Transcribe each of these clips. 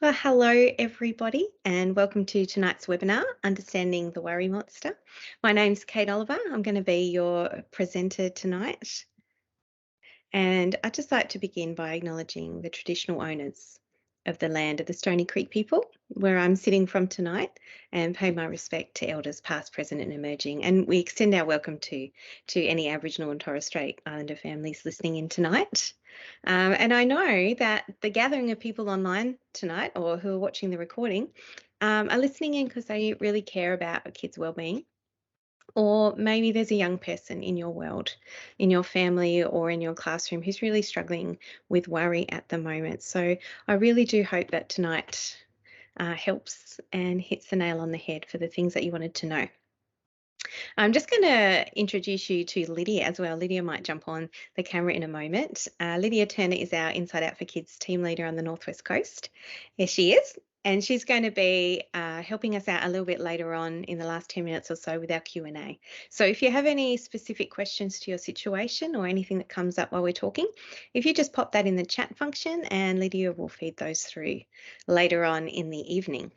Well, hello everybody, and welcome to tonight's webinar, Understanding the Worry Monster. My name's Kate Oliver. I'm going to be your presenter tonight. And I'd just like to begin by acknowledging the traditional owners of the land of the Stony Creek people, where I'm sitting from tonight, and pay my respect to elders past, present and emerging. And we extend our welcome to any Aboriginal and Torres Strait Islander families listening in tonight. And I know that the gathering of people online tonight or who are watching the recording are listening in because they really care about a kid's wellbeing. Or maybe there's a young person in your world, in your family or in your classroom who's really struggling with worry at the moment. So I really do hope that tonight helps and hits the nail on the head for the things that you wanted to know. I'm just going to introduce you to Lydia as well. Lydia might jump on the camera in a moment. Lydia Turner is our Inside Out for Kids team leader on the Northwest Coast. Here she is. And she's going to be helping us out a little bit later on in the last 10 minutes or so with our Q&A. So if you have any specific questions to your situation or anything that comes up while we're talking, if you just pop that in the chat function and Lydia will feed those through later on in the evening.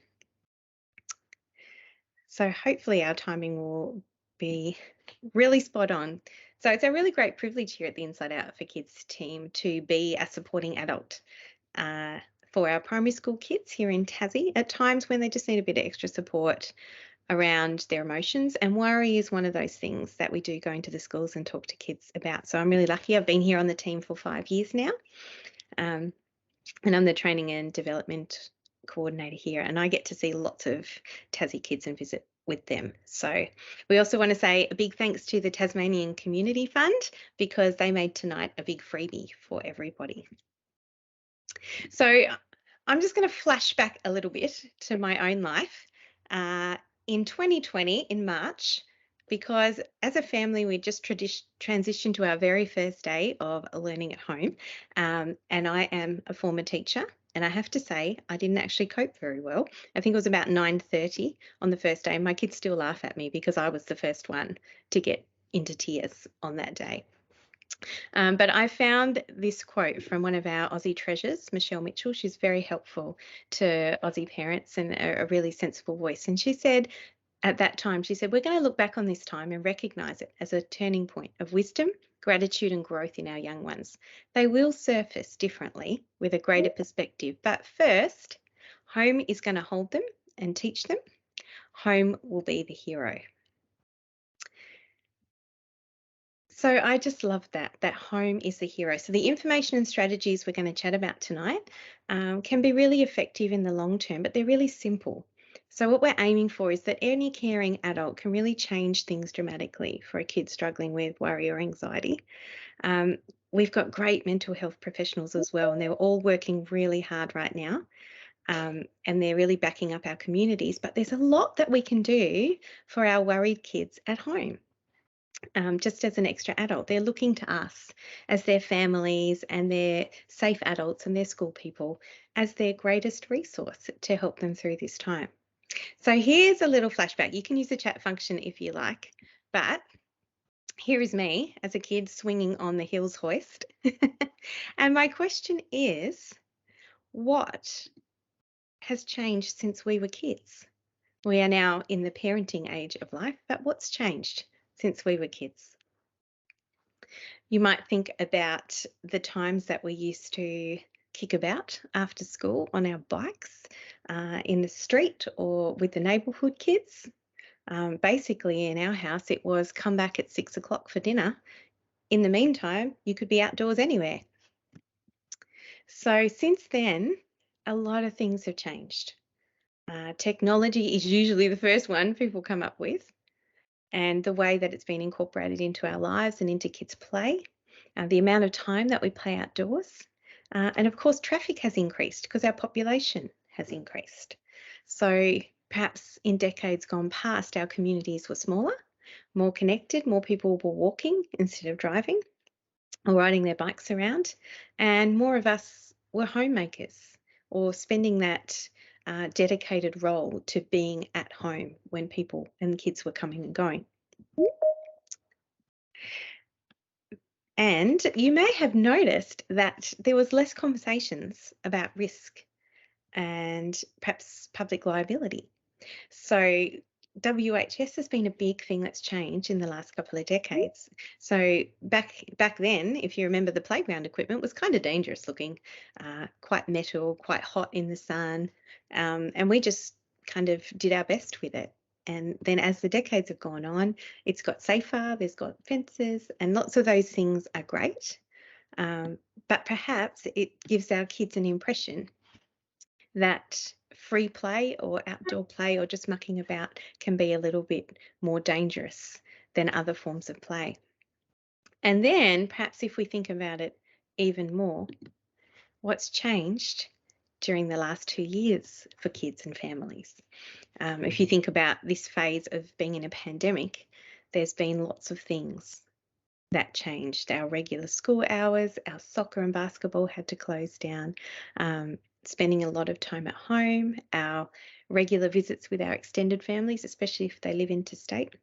So hopefully our timing will be really spot on. So it's a really great privilege here at the Inside Out for Kids team to be a supporting adult for our primary school kids here in Tassie at times when they just need a bit of extra support around their emotions. And worry is one of those things that we do go into the schools and talk to kids about. So I'm really lucky. I've been here on the team for 5 years now. And I'm the training and development coordinator here, and I get to see lots of Tassie kids and visit with them. So we also want to say a big thanks to the Tasmanian Community Fund because they made tonight a big freebie for everybody. So I'm just going to flash back a little bit to my own life. In 2020, in March, because as a family, we just transitioned to our very first day of learning at home. And I am a former teacher. And I have to say, I didn't actually cope very well. I think it was about 9:30 on the first day. My kids still laugh at me because I was the first one to get into tears on that day. But I found this quote from one of our Aussie treasures, Michelle Mitchell. She's very helpful to Aussie parents and a really sensible voice. And she said, at that time, she said, we're going to look back on this time and recognise it as a turning point of wisdom, gratitude and growth in our young ones. They will surface differently with a greater perspective. But first, home is going to hold them and teach them. Home will be the hero. So I just love that home is the hero. So the information and strategies we're going to chat about tonight can be really effective in the long term, but they're really simple. So what we're aiming for is that any caring adult can really change things dramatically for a kid struggling with worry or anxiety. We've got great mental health professionals as well, and they're all working really hard right now. And they're really backing up our communities, but there's a lot that we can do for our worried kids at home. Just as an extra adult. They're looking to us as their families and their safe adults and their school people as their greatest resource to help them through this time. So here's a little flashback. You can use the chat function if you like, but here is me as a kid swinging on the hills hoist. And my question is, what has changed since we were kids? We are now in the parenting age of life, but what's changed since we were kids? You might think about the times that we used to kick about after school on our bikes in the street or with the neighbourhood kids. Basically, in our house, it was come back at 6 o'clock for dinner. In the meantime, you could be outdoors anywhere. So since then, a lot of things have changed. Technology is usually the first one people come up with, and the way that it's been incorporated into our lives and into kids' play, the amount of time that we play outdoors. And of course, traffic has increased because our population has increased. So perhaps in decades gone past, our communities were smaller, more connected, more people were walking instead of driving or riding their bikes around, and more of us were homemakers or spending that dedicated role to being at home when people and kids were coming and going. And you may have noticed that there was less conversations about risk and perhaps public liability. So WHS has been a big thing that's changed in the last couple of decades. So back then, if you remember, the playground equipment was kind of dangerous looking, quite metal, quite hot in the sun, and we just kind of did our best with it. And then as the decades have gone on, it's got safer, there's got fences, and lots of those things are great. But perhaps it gives our kids an impression that free play or outdoor play or just mucking about can be a little bit more dangerous than other forms of play. And then perhaps if we think about it even more, what's changed during the last 2 years for kids and families? If you think about this phase of being in a pandemic, there's been lots of things that changed. Our regular school hours, our soccer and basketball had to close down, spending a lot of time at home, our regular visits with our extended families, especially if they live interstate,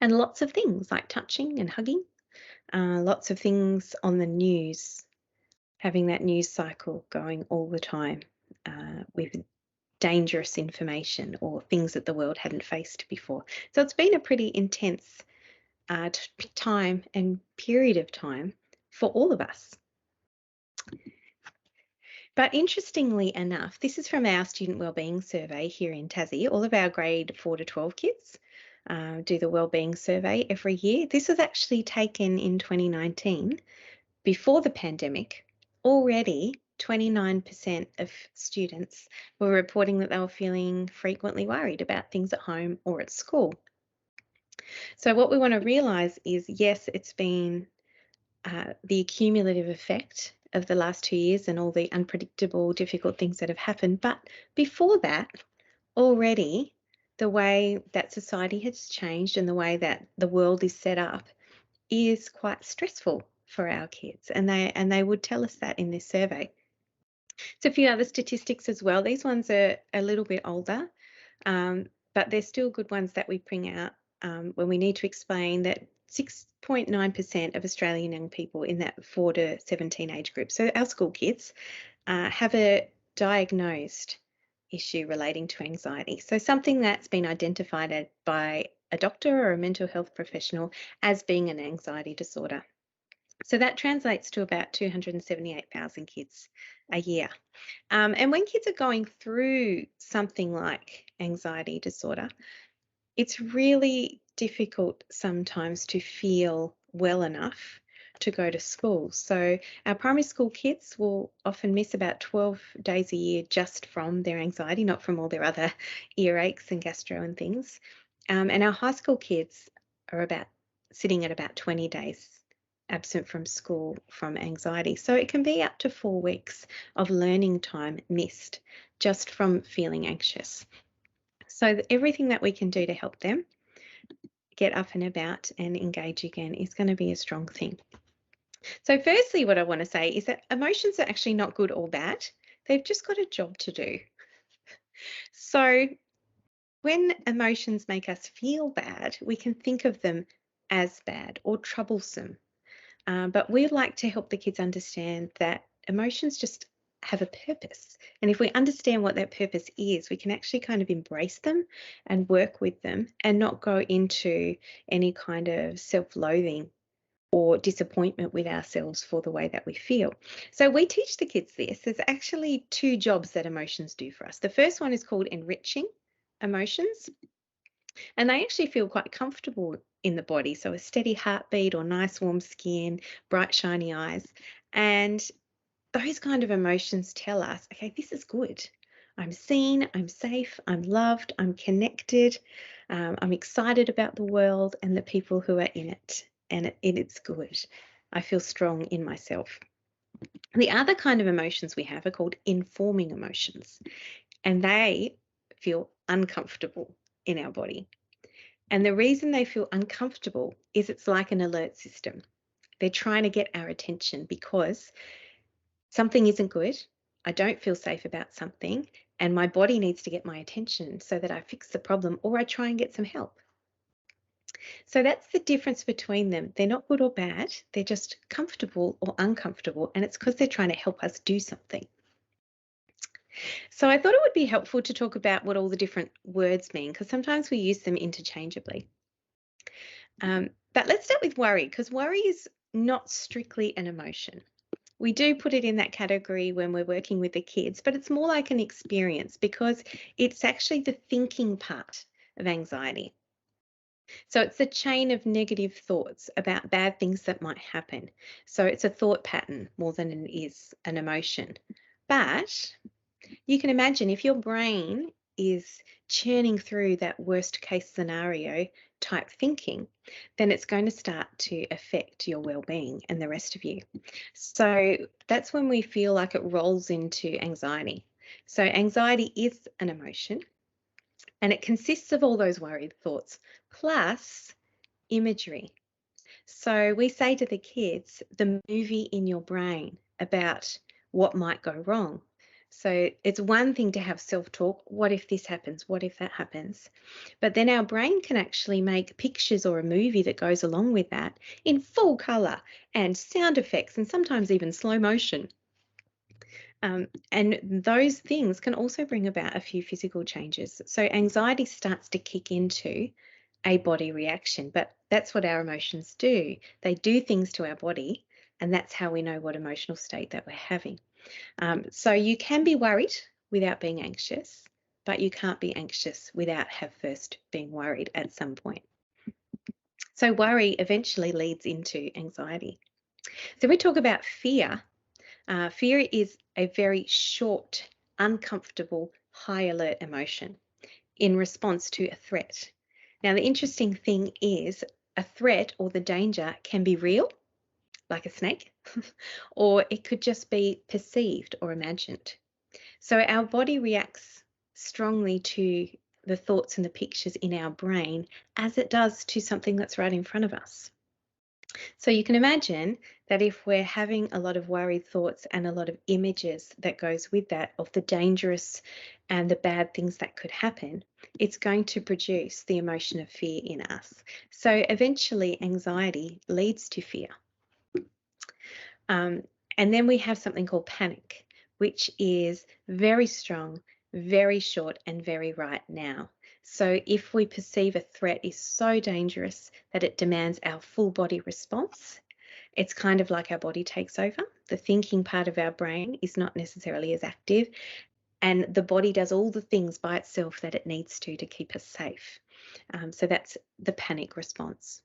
and lots of things like touching and hugging, lots of things on the news, having that news cycle going all the time with dangerous information or things that the world hadn't faced before. So it's been a pretty intense time and period of time for all of us. But interestingly enough, this is from our student wellbeing survey here in Tassie. All of our grade 4 to 12 kids do the wellbeing survey every year. This was actually taken in 2019, before the pandemic. Already 29% of students were reporting that they were feeling frequently worried about things at home or at school. So what we want to realise is, yes, it's been the cumulative effect of the last 2 years and all the unpredictable, difficult things that have happened. But before that, already the way that society has changed and the way that the world is set up is quite stressful for our kids. And they would tell us that in this survey. So a few other statistics as well. These ones are a little bit older, but they're still good ones that we bring out when we need to explain that 6.9% of Australian young people in that 4 to 17 age group, so our school kids, have a diagnosed issue relating to anxiety. So something that's been identified by a doctor or a mental health professional as being an anxiety disorder. So that translates to about 278,000 kids a year. And when kids are going through something like anxiety disorder, it's really difficult sometimes to feel well enough to go to school. So our primary school kids will often miss about 12 days a year just from their anxiety, not from all their other earaches and gastro and things. And our high school kids are sitting at about 20 days absent from school from anxiety. So it can be up to 4 weeks of learning time missed just from feeling anxious. So everything that we can do to help them get up and about and engage again is going to be a strong thing. So firstly, what I want to say is that emotions are actually not good or bad. They've just got a job to do. So when emotions make us feel bad, we can think of them as bad or troublesome. But we'd like to help the kids understand that emotions just have a purpose. And if we understand what that purpose is, we can actually kind of embrace them and work with them and not go into any kind of self-loathing or disappointment with ourselves for the way that we feel. So we teach the kids this. There's actually 2 jobs that emotions do for us. The first one is called enriching emotions. And they actually feel quite comfortable in the body. So a steady heartbeat or nice warm skin, bright shiny eyes. And those kind of emotions tell us, okay, this is good. I'm seen, I'm safe, I'm loved, I'm connected, I'm excited about the world and the people who are in it. And it's good. I feel strong in myself. The other kind of emotions we have are called informing emotions. And they feel uncomfortable in our body. And the reason they feel uncomfortable is it's like an alert system. They're trying to get our attention because something isn't good. I don't feel safe about something, and my body needs to get my attention so that I fix the problem or I try and get some help. So that's the difference between them. They're not good or bad. They're just comfortable or uncomfortable, and it's because they're trying to help us do something. So I thought it would be helpful to talk about what all the different words mean, because sometimes we use them interchangeably. But let's start with worry, because worry is not strictly an emotion. We do put it in that category when we're working with the kids, but it's more like an experience because it's actually the thinking part of anxiety. So it's a chain of negative thoughts about bad things that might happen. So it's a thought pattern more than it is an emotion. But you can imagine if your brain is churning through that worst case scenario type thinking, then it's going to start to affect your well-being and the rest of you. So that's when we feel like it rolls into anxiety. So anxiety is an emotion and it consists of all those worried thoughts plus imagery. So we say to the kids, the movie in your brain about what might go wrong. So it's one thing to have self-talk. What if this happens? What if that happens? But then our brain can actually make pictures or a movie that goes along with that in full color and sound effects and sometimes even slow motion. And those things can also bring about a few physical changes. So anxiety starts to kick into a body reaction, but that's what our emotions do. They do things to our body, and that's how we know what emotional state that we're having. So you can be worried without being anxious, but you can't be anxious without have first been worried at some point. So worry eventually leads into anxiety. So we talk about fear. Fear is a very short, uncomfortable, high alert emotion in response to a threat. Now, the interesting thing is a threat or the danger can be real, like a snake, or it could just be perceived or imagined. So our body reacts strongly to the thoughts and the pictures in our brain as it does to something that's right in front of us. So you can imagine that if we're having a lot of worried thoughts and a lot of images that goes with that of the dangerous and the bad things that could happen, it's going to produce the emotion of fear in us. So eventually anxiety leads to fear. Um, and then we have something called panic, which is very strong, very short, and very right now. So if we perceive a threat is so dangerous that it demands our full body response, it's kind of like our body takes over. The thinking part of our brain is not necessarily as active, and the body does all the things by itself that it needs to keep us safe. So that's the panic response.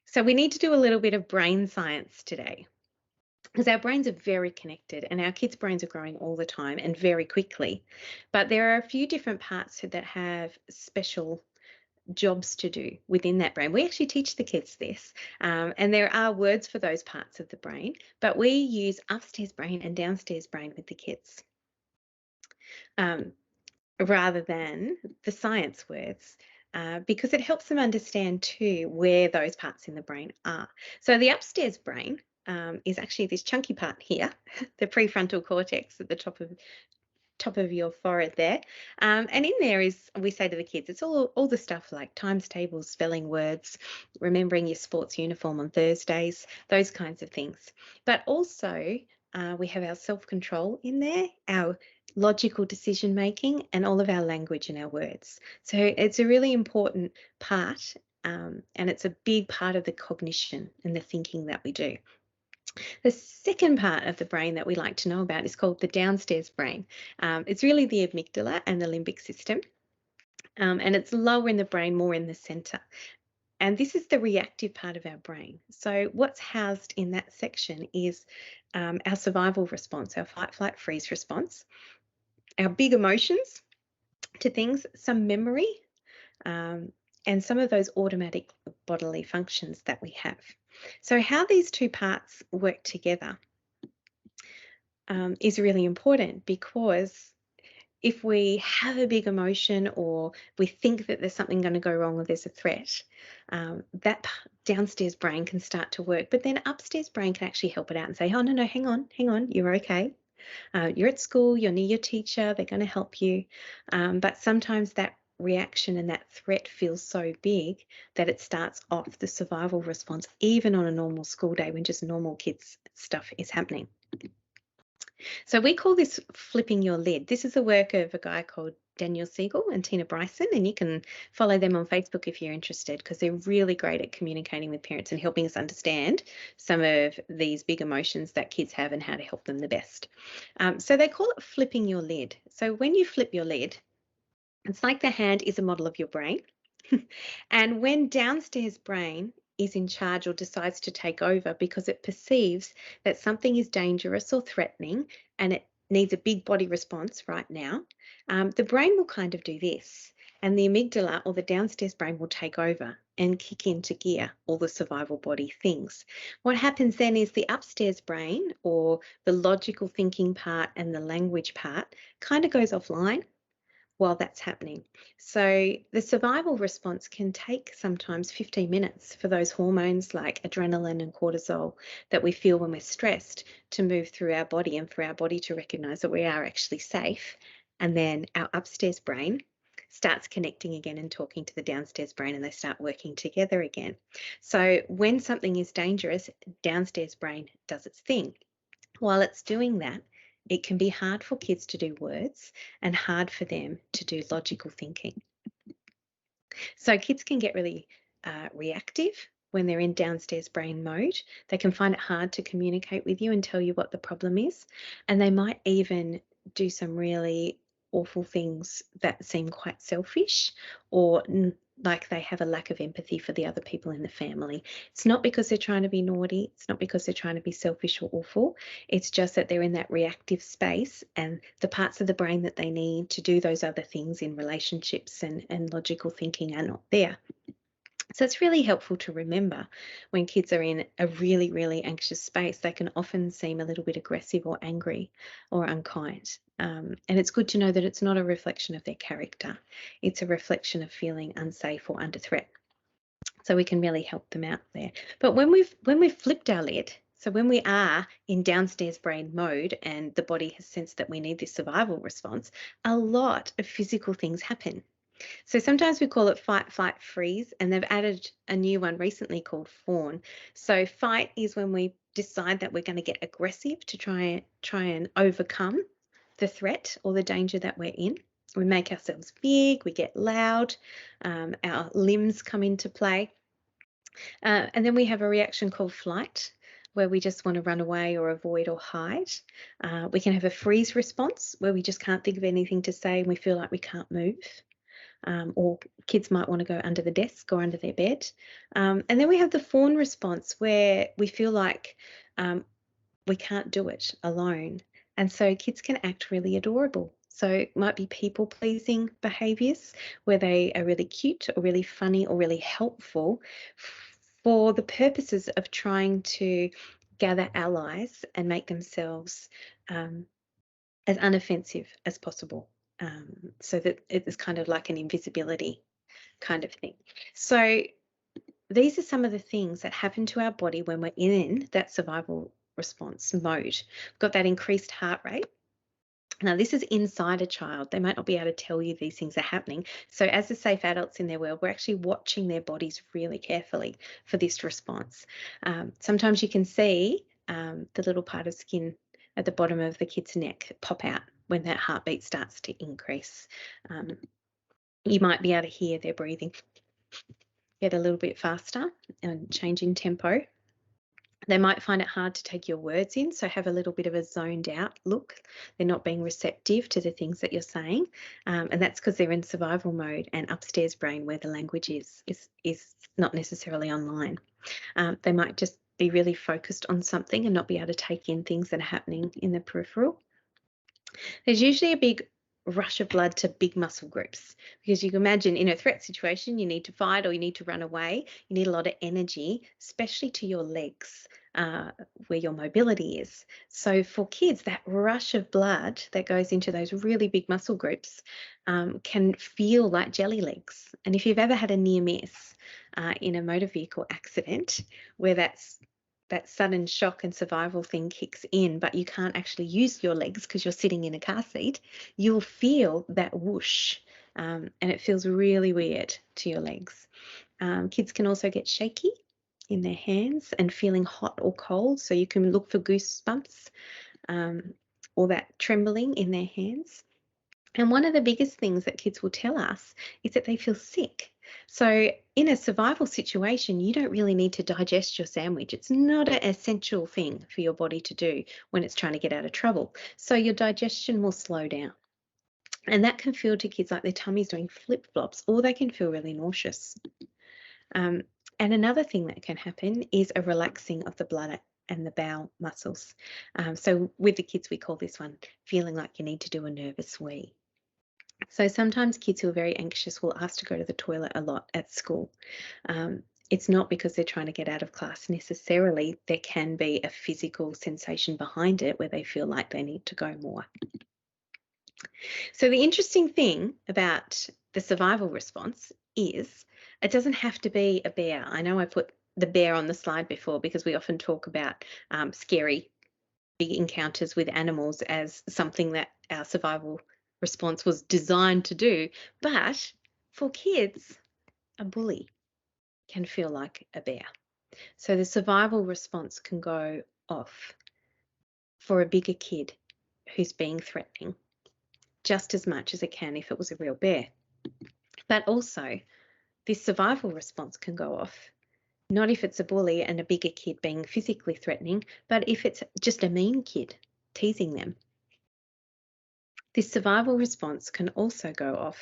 So we need to do a little bit of brain science today, because our brains are very connected and our kids' brains are growing all the time and very quickly. But there are a few different parts that have special jobs to do within that brain. We actually teach the kids this, and there are words for those parts of the brain, but we use upstairs brain and downstairs brain with the kids um, rather than the science words. Because it helps them understand too where those parts in the brain are. So the upstairs brain is actually this chunky part here, the prefrontal cortex at the top of your forehead there. And in there is, we say to the kids, it's all the stuff like times tables, spelling words, remembering your sports uniform on Thursdays, those kinds of things. But also we have our self-control in there, our logical decision making, and all of our language and our words. So it's a really important part, and it's a big part of the cognition and the thinking that we do. The second part of the brain that we like to know about is called the downstairs brain. It's really the amygdala and the limbic system, and it's lower in the brain, more in the center. And this is the reactive part of our brain. So what's housed in that section is our survival response, our fight, flight, freeze response, our big emotions to things, some memory, and some of those automatic bodily functions that we have. So how these two parts work together is really important, because if we have a big emotion or we think that there's something going to go wrong or there's a threat, that downstairs brain can start to work, but then upstairs brain can actually help it out and say, oh, no, hang on, you're okay. You're at school, you're near your teacher, they're going to help you. But sometimes that reaction and that threat feels so big that it starts off the survival response, even on a normal school day when just normal kids stuff is happening. So we call this flipping your lid. This is the work of a guy called Daniel Siegel and Tina Bryson, and you can follow them on Facebook if you're interested, because they're really great at communicating with parents and helping us understand some of these big emotions that kids have and how to help them the best. So they call it flipping your lid. So when you flip your lid, it's like the hand is a model of your brain. And when downstairs brain is in charge or decides to take over because it perceives that something is dangerous or threatening and it needs a big body response right now, the brain will kind of do this. And the amygdala or the downstairs brain will take over and kick into gear all the survival body things. What happens then is the upstairs brain, or the logical thinking part and the language part, kind of goes offline while that's happening. So the survival response can take sometimes 15 minutes for those hormones like adrenaline and cortisol that we feel when we're stressed to move through our body, and for our body to recognize that we are actually safe. And then our upstairs brain starts connecting again and talking to the downstairs brain, and they start working together again. So when something is dangerous, downstairs brain does its thing. While it's doing that, it can be hard for kids to do words and hard for them to do logical thinking. So kids can get really reactive when they're in downstairs brain mode. They can find it hard to communicate with you and tell you what the problem is. And they might even do some really awful things that seem quite selfish, or like they have a lack of empathy for the other people in the family. It's not because they're trying to be naughty. It's not because they're trying to be selfish or awful. It's just that they're in that reactive space, and the parts of the brain that they need to do those other things in relationships and logical thinking are not there. So it's really helpful to remember when kids are in a really, really anxious space, they can often seem a little bit aggressive or angry or unkind. And it's good to know that it's not a reflection of their character. It's a reflection of feeling unsafe or under threat. So we can really help them out there. But when we've flipped our lid, so when we are in downstairs brain mode and the body has sensed that we need this survival response, a lot of physical things happen. So sometimes we call it fight, flight, freeze, and they've added a new one recently called fawn. So fight is when we decide that we're going to get aggressive to try and overcome the threat or the danger that we're in. We make ourselves big, we get loud, our limbs come into play. And then we have a reaction called flight, where we just want to run away or avoid or hide. We can have a freeze response, where we just can't think of anything to say and we feel like we can't move. Or kids might want to go under the desk or under their bed. And then we have the fawn response, where we feel like we can't do it alone. And so kids can act really adorable. So it might be people-pleasing behaviours, where they are really cute or really funny or really helpful for the purposes of trying to gather allies and make themselves as unoffensive as possible. So that it is kind of like an invisibility kind of thing. So these are some of the things that happen to our body when we're in that survival response mode. We've got that increased heart rate. Now, this is inside a child. They might not be able to tell you these things are happening. So as the safe adults in their world, we're actually watching their bodies really carefully for this response. Sometimes you can see the little part of skin at the bottom of the kid's neck pop out when that heartbeat starts to increase. You might be able to hear their breathing get a little bit faster and change in tempo. They might find it hard to take your words in, so have a little bit of a zoned out look. They're not being receptive to the things that you're saying, and that's because they're in survival mode and upstairs brain, where the language is not necessarily online. They might just be really focused on something and not be able to take in things that are happening in the peripheral. There's usually a big rush of blood to big muscle groups, because you can imagine in a threat situation, you need to fight or you need to run away. You need a lot of energy, especially to your legs, where your mobility is. So for kids, that rush of blood that goes into those really big muscle groups can feel like jelly legs. And if you've ever had a near miss in a motor vehicle accident, where that sudden shock and survival thing kicks in, but you can't actually use your legs because you're sitting in a car seat, you'll feel that whoosh, and it feels really weird to your legs. Kids can also get shaky in their hands and feeling hot or cold, so you can look for goosebumps. or that trembling in their hands. And one of the biggest things that kids will tell us is that they feel sick. So in a survival situation, you don't really need to digest your sandwich. It's not an essential thing for your body to do when it's trying to get out of trouble. So your digestion will slow down. And that can feel to kids like their tummy's doing flip-flops, or they can feel really nauseous. Um, and another thing that can happen is a relaxing of the bladder and the bowel muscles. So with the kids, we call this one feeling like you need to do a nervous wee. So sometimes kids who are very anxious will ask to go to the toilet a lot at school. It's not because they're trying to get out of class necessarily. There can be a physical sensation behind it where they feel like they need to go more. So the interesting thing about the survival response is it doesn't have to be a bear. I know I put the bear on the slide before because we often talk about scary big encounters with animals as something that our survival response was designed to do. But for kids, a bully can feel like a bear. So the survival response can go off for a bigger kid who's being threatening just as much as it can if it was a real bear. But also, this survival response can go off not if it's a bully and a bigger kid being physically threatening, but if it's just a mean kid teasing them. This survival response can also go off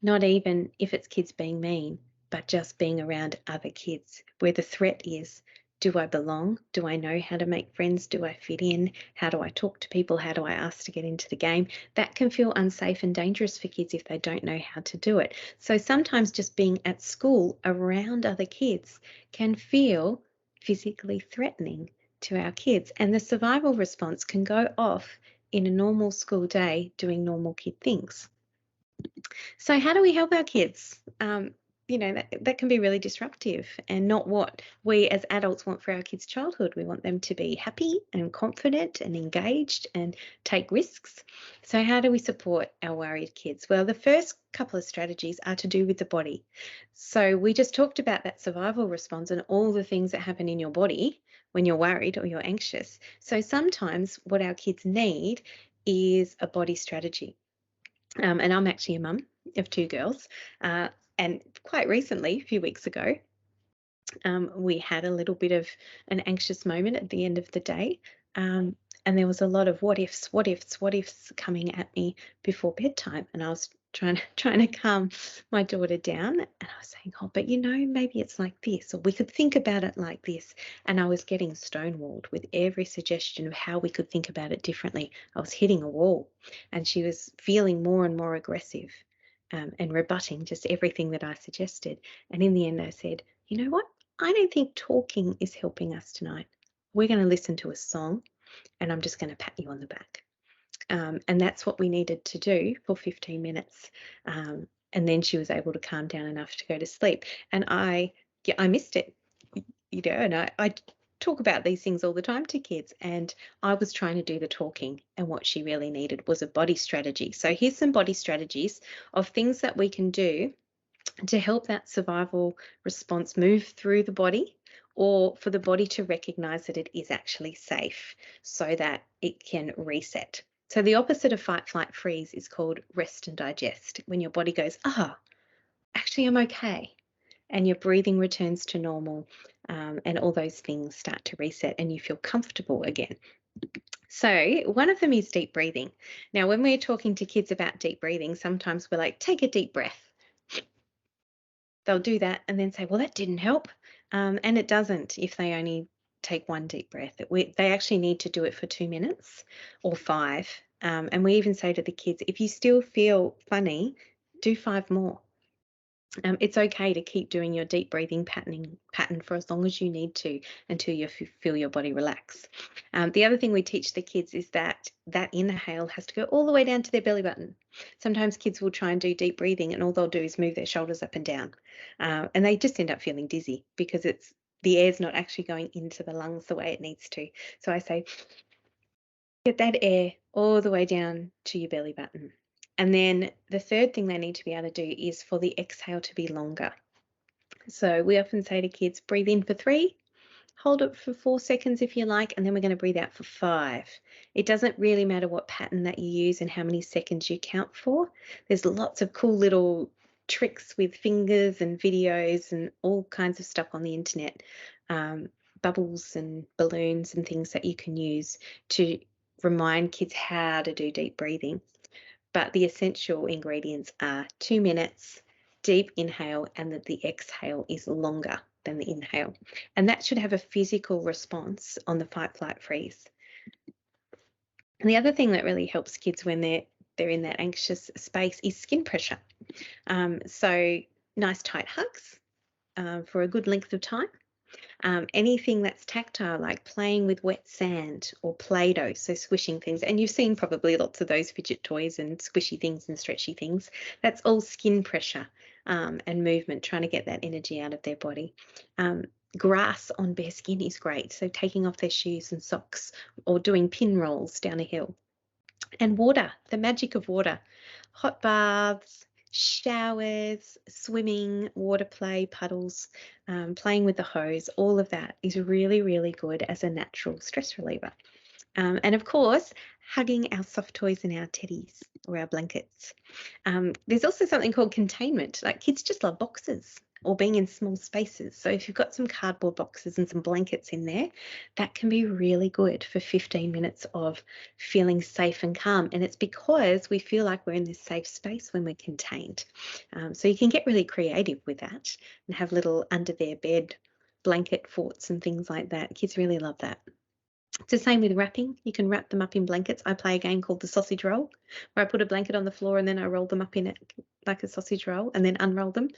not even if it's kids being mean, but just being around other kids, where the threat is, do I belong? Do I know how to make friends? Do I fit in? How do I talk to people? How do I ask to get into the game? That can feel unsafe and dangerous for kids if they don't know how to do it. So sometimes just being at school around other kids can feel physically threatening to our kids. And the survival response can go off in a normal school day doing normal kid things. So how do we help our kids? That can be really disruptive and not what we as adults want for our kids' childhood. We want them to be happy and confident and engaged and take risks. So how do we support our worried kids? Well, the first couple of strategies are to do with the body. So we just talked about that survival response and all the things that happen in your body when you're worried or you're anxious. So sometimes what our kids need is a body strategy. And I'm actually a mum of two girls. And quite recently, a few weeks ago, we had a little bit of an anxious moment at the end of the day. And there was a lot of what ifs, what ifs, what ifs coming at me before bedtime. And I was trying to calm my daughter down. And I was saying, oh, but maybe it's like this, or we could think about it like this. And I was getting stonewalled with every suggestion of how we could think about it differently. I was hitting a wall, and she was feeling more and more aggressive, and rebutting just everything that I suggested. And in the end, I said, you know what? I don't think talking is helping us tonight. We're going to listen to a song, and I'm just going to pat you on the back. And that's what we needed to do for 15 minutes. And then she was able to calm down enough to go to sleep. And I missed it, and I talk about these things all the time to kids. And I was trying to do the talking, and what she really needed was a body strategy. So here's some body strategies of things that we can do to help that survival response move through the body, or for the body to recognize that it is actually safe so that it can reset. So the opposite of fight, flight, freeze is called rest and digest. When your body goes, actually I'm okay, and your breathing returns to normal, and all those things start to reset and you feel comfortable again. So one of them is deep breathing. Now, when we're talking to kids about deep breathing, sometimes we're like, take a deep breath. They'll do that and then say, well, that didn't help. And it doesn't if they only take one deep breath. They actually need to do it for 2 minutes or 5. And we even say to the kids, if you still feel funny, do 5 more. It's okay to keep doing your deep breathing pattern for as long as you need to until you feel your body relax. The other thing we teach the kids is that inhale has to go all the way down to their belly button. Sometimes kids will try and do deep breathing and all they'll do is move their shoulders up and down. And they just end up feeling dizzy because the air's not actually going into the lungs the way it needs to. So I say, get that air all the way down to your belly button. And then the third thing they need to be able to do is for the exhale to be longer. So we often say to kids, breathe in for 3 Hold it for 4 seconds if you like, and then we're going to breathe out for 5. It doesn't really matter what pattern that you use and how many seconds you count for. There's lots of cool little tricks with fingers and videos and all kinds of stuff on the internet, bubbles and balloons and things that you can use to remind kids how to do deep breathing. But the essential ingredients are 2 minutes, deep inhale, and that the exhale is longer than the inhale. And that should have a physical response on the fight, flight, freeze. And the other thing that really helps kids when they're in that anxious space is skin pressure. So nice tight hugs for a good length of time. Anything that's tactile, like playing with wet sand or Play-Doh, so squishing things. And you've seen probably lots of those fidget toys and squishy things and stretchy things. That's all skin pressure and movement, trying to get that energy out of their body. Grass on bare skin is great. So taking off their shoes and socks or doing pin rolls down a hill. And water, the magic of water. Hot baths, showers, swimming, water play, puddles, playing with the hose, all of that is really, really good as a natural stress reliever. And of course, hugging our soft toys and our teddies or our blankets. There's also something called containment. Like kids just love boxes or being in small spaces. So if you've got some cardboard boxes and some blankets in there, that can be really good for 15 minutes of feeling safe and calm. And it's because we feel like we're in this safe space when we're contained. So you can get really creative with that and have little under their bed blanket forts and things like that. Kids really love that. It's the same with wrapping. You can wrap them up in blankets. I play a game called the sausage roll, where I put a blanket on the floor and then I roll them up in it like a sausage roll and then unroll them.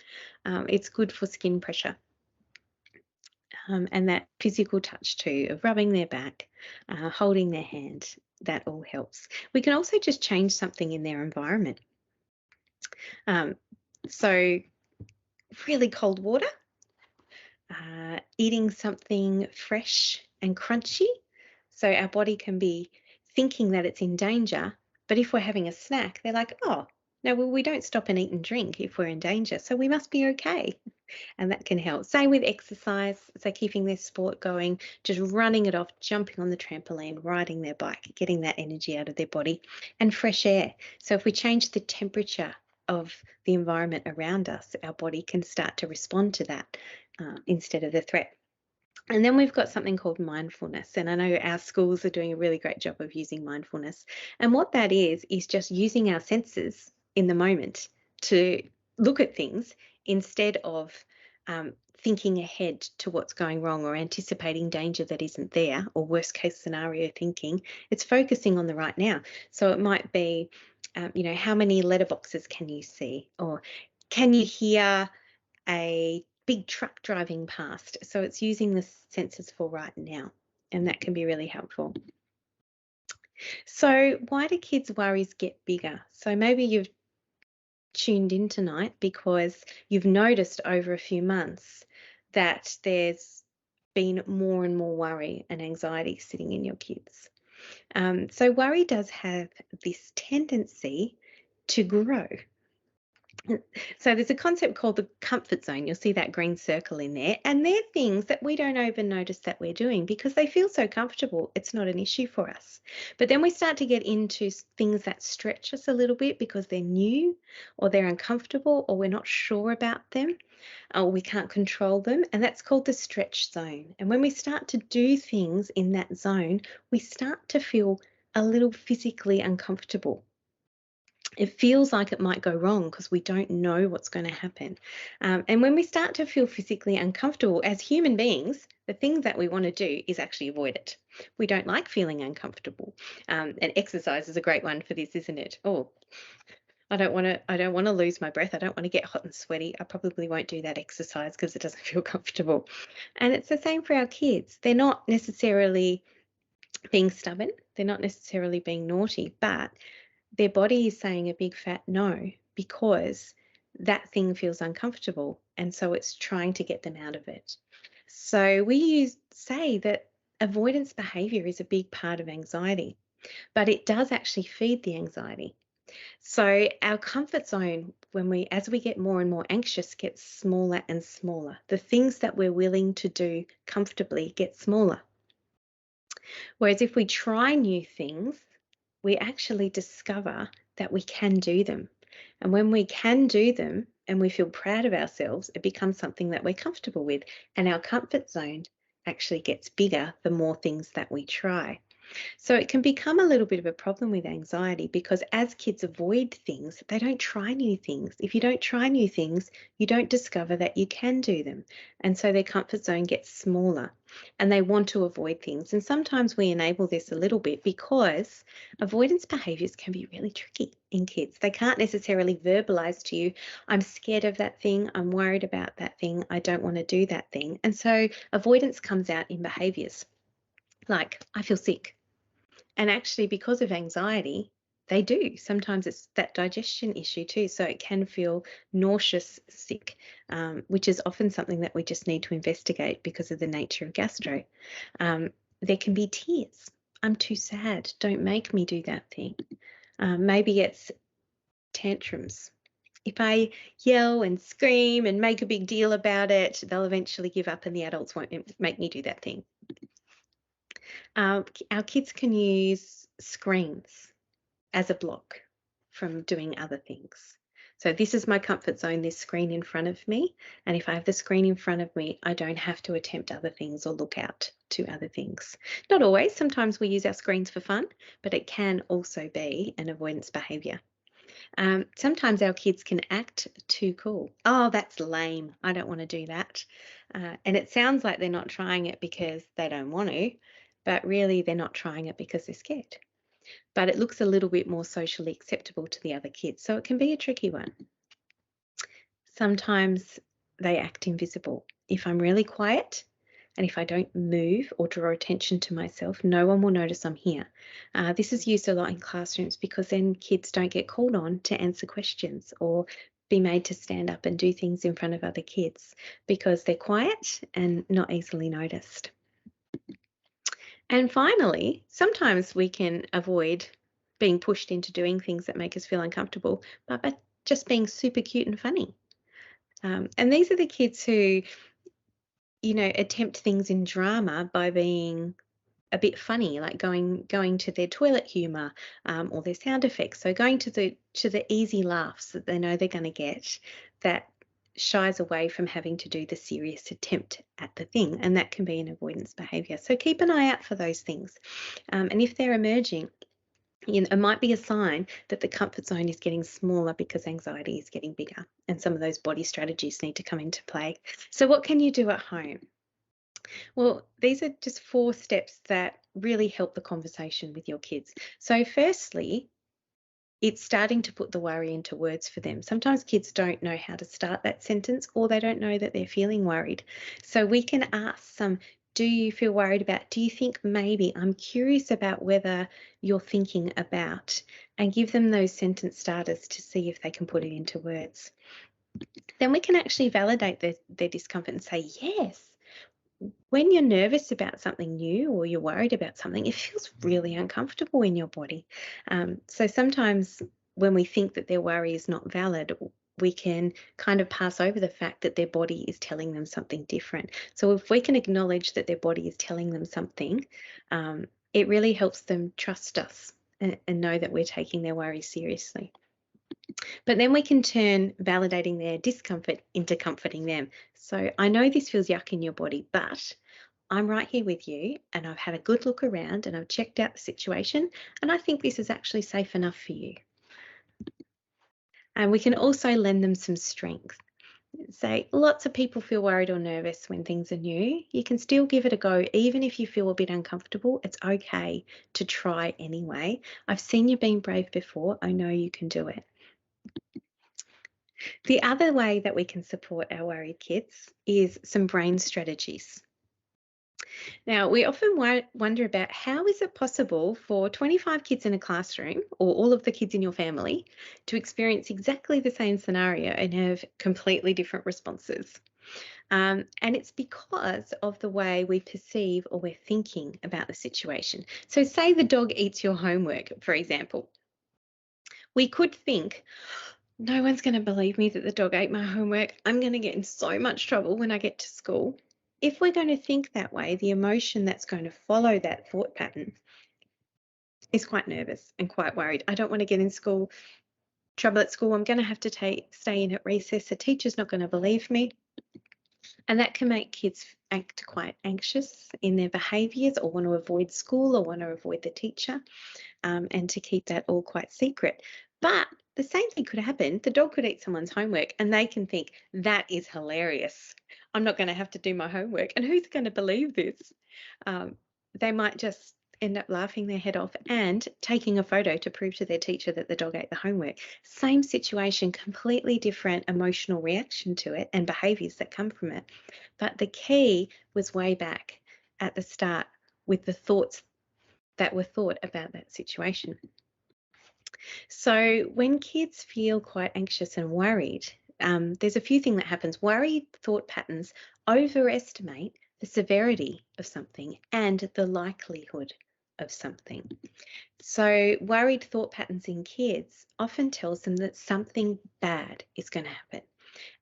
It's good for skin pressure. And that physical touch too, of rubbing their back, holding their hand, that all helps. We can also just change something in their environment. So really cold water, eating something fresh and crunchy. So our body can be thinking that it's in danger, but if we're having a snack, they're like, oh, no, well, we don't stop and eat and drink if we're in danger, so we must be okay. And that can help. Same with exercise, so keeping their sport going, just running it off, jumping on the trampoline, riding their bike, getting that energy out of their body, and fresh air. So if we change the temperature of the environment around us, our body can start to respond to that instead of the threat. And then we've got something called mindfulness. And I know our schools are doing a really great job of using mindfulness. And what that is just using our senses in the moment to look at things instead of thinking ahead to what's going wrong or anticipating danger that isn't there, or worst case scenario thinking. It's focusing on the right now. So it might be, how many letterboxes can you see? Or can you hear a big truck driving past? So it's using the senses for right now, and that can be really helpful. So why do kids' worries get bigger? So maybe you've tuned in tonight because you've noticed over a few months that there's been more and more worry and anxiety sitting in your kids. So worry does have this tendency to grow. So there's a concept called the comfort zone. You'll see that green circle in there. And they're things that we don't even notice that we're doing because they feel so comfortable. It's not an issue for us. But then we start to get into things that stretch us a little bit because they're new or they're uncomfortable or we're not sure about them or we can't control them. And that's called the stretch zone. And when we start to do things in that zone, we start to feel a little physically uncomfortable. It feels like it might go wrong because we don't know what's going to happen. And when we start to feel physically uncomfortable as human beings, the thing that we want to do is actually avoid it. We don't like feeling uncomfortable. And exercise is a great one for this, isn't it? Oh, I don't want to lose my breath. I don't want to get hot and sweaty. I probably won't do that exercise because it doesn't feel comfortable. And it's the same for our kids. They're not necessarily being stubborn. They're not necessarily being naughty, but their body is saying a big fat no because that thing feels uncomfortable, and so it's trying to get them out of it. So we say that avoidance behavior is a big part of anxiety, but it does actually feed the anxiety. So our comfort zone, as we get more and more anxious, gets smaller and smaller. The things that we're willing to do comfortably get smaller. Whereas if we try new things, we actually discover that we can do them. And when we can do them and we feel proud of ourselves, it becomes something that we're comfortable with. And our comfort zone actually gets bigger the more things that we try. So it can become a little bit of a problem with anxiety because as kids avoid things, they don't try new things. If you don't try new things, you don't discover that you can do them. And so their comfort zone gets smaller and they want to avoid things. And sometimes we enable this a little bit because avoidance behaviors can be really tricky in kids. They can't necessarily verbalize to you, I'm scared of that thing, I'm worried about that thing, I don't want to do that thing. And so avoidance comes out in behaviors like, I feel sick. And actually, because of anxiety, they do. Sometimes it's that digestion issue too. So it can feel nauseous, sick, which is often something that we just need to investigate because of the nature of gastro. There can be tears. I'm too sad. Don't make me do that thing. Maybe it's tantrums. If I yell and scream and make a big deal about it, they'll eventually give up and the adults won't make me do that thing. Our kids can use screens as a block from doing other things. So this is my comfort zone, this screen in front of me. And if I have the screen in front of me, I don't have to attempt other things or look out to other things. Not always. Sometimes we use our screens for fun, but it can also be an avoidance behavior. Sometimes our kids can act too cool. Oh, that's lame. I don't want to do that. And it sounds like they're not trying it because they don't want to, but really they're not trying it because they're scared. But it looks a little bit more socially acceptable to the other kids. So it can be a tricky one. Sometimes they act invisible. If I'm really quiet and if I don't move or draw attention to myself, no one will notice I'm here. This is used a lot in classrooms because then kids don't get called on to answer questions or be made to stand up and do things in front of other kids because they're quiet and not easily noticed. And finally, sometimes we can avoid being pushed into doing things that make us feel uncomfortable, but by just being super cute and funny. And these are the kids who, attempt things in drama by being a bit funny, like going to their toilet humor or their sound effects. So going to the easy laughs that they know they're going to get, that shies away from having to do the serious attempt at the thing, and that can be an avoidance behavior. So keep an eye out for those things, and if they're emerging, it might be a sign that the comfort zone is getting smaller because anxiety is getting bigger, and some of those body strategies need to come into play. So what can you do at home? Well, these are just 4 steps that really help the conversation with your kids. So firstly, it's starting to put the worry into words for them. Sometimes kids don't know how to start that sentence or they don't know that they're feeling worried. So we can ask them, do you feel worried about? Do you think maybe? I'm curious about whether you're thinking about, and give them those sentence starters to see if they can put it into words. Then we can actually validate their discomfort and say, yes, when you're nervous about something new or you're worried about something, it feels really uncomfortable in your body. So sometimes when we think that their worry is not valid, we can kind of pass over the fact that their body is telling them something different. So if we can acknowledge that their body is telling them something, it really helps them trust us and know that we're taking their worries seriously. But then we can turn validating their discomfort into comforting them. So I know this feels yuck in your body, but I'm right here with you and I've had a good look around and I've checked out the situation and I think this is actually safe enough for you. And we can also lend them some strength. Say, lots of people feel worried or nervous when things are new. You can still give it a go, even if you feel a bit uncomfortable. It's okay to try anyway. I've seen you being brave before. I know you can do it. The other way that we can support our worried kids is some brain strategies. Now, we often wonder about how is it possible for 25 kids in a classroom or all of the kids in your family to experience exactly the same scenario and have completely different responses. And it's because of the way we perceive or we're thinking about the situation. So say the dog eats your homework, for example. We could think, no one's going to believe me that the dog ate my homework. I'm going to get in so much trouble when I get to school. If we're going to think that way, the emotion that's going to follow that thought pattern is quite nervous and quite worried. I don't want to get in trouble at school. I'm going to have to stay in at recess. The teacher's not going to believe me. And that can make kids act quite anxious in their behaviours, or want to avoid school, or want to avoid the teacher, and to keep that all quite secret. But the same thing could happen. The dog could eat someone's homework and they can think, that is hilarious. I'm not going to have to do my homework. And who's going to believe this? They might just end up laughing their head off and taking a photo to prove to their teacher that the dog ate the homework. Same situation, completely different emotional reaction to it and behaviours that come from it. But the key was way back at the start with the thoughts that were thought about that situation. So when kids feel quite anxious and worried, there's a few things that happens. Worried thought patterns overestimate the severity of something and the likelihood of something. So worried thought patterns in kids often tells them that something bad is going to happen.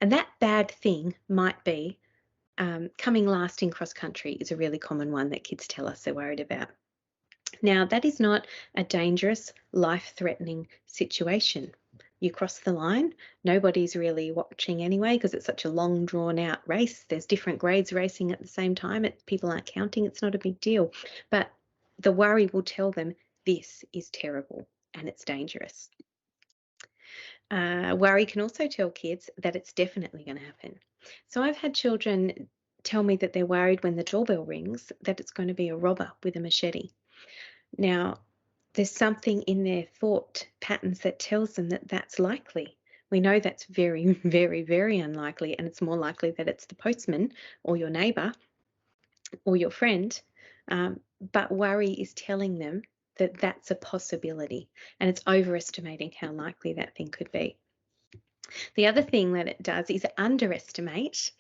And that bad thing might be coming last in cross country is a really common one that kids tell us they're worried about. Now, that is not a dangerous, life-threatening situation. You cross the line, nobody's really watching anyway because it's such a long, drawn-out race. There's different grades racing at the same time. People aren't counting. It's not a big deal. But the worry will tell them this is terrible and it's dangerous. Worry can also tell kids that it's definitely going to happen. So I've had children tell me that they're worried when the doorbell rings that it's going to be a robber with a machete. Now, there's something in their thought patterns that tells them that that's likely. We know that's very, very, very unlikely, and it's more likely that it's the postman or your neighbour or your friend. But worry is telling them that that's a possibility, and it's overestimating how likely that thing could be. The other thing that it does is underestimate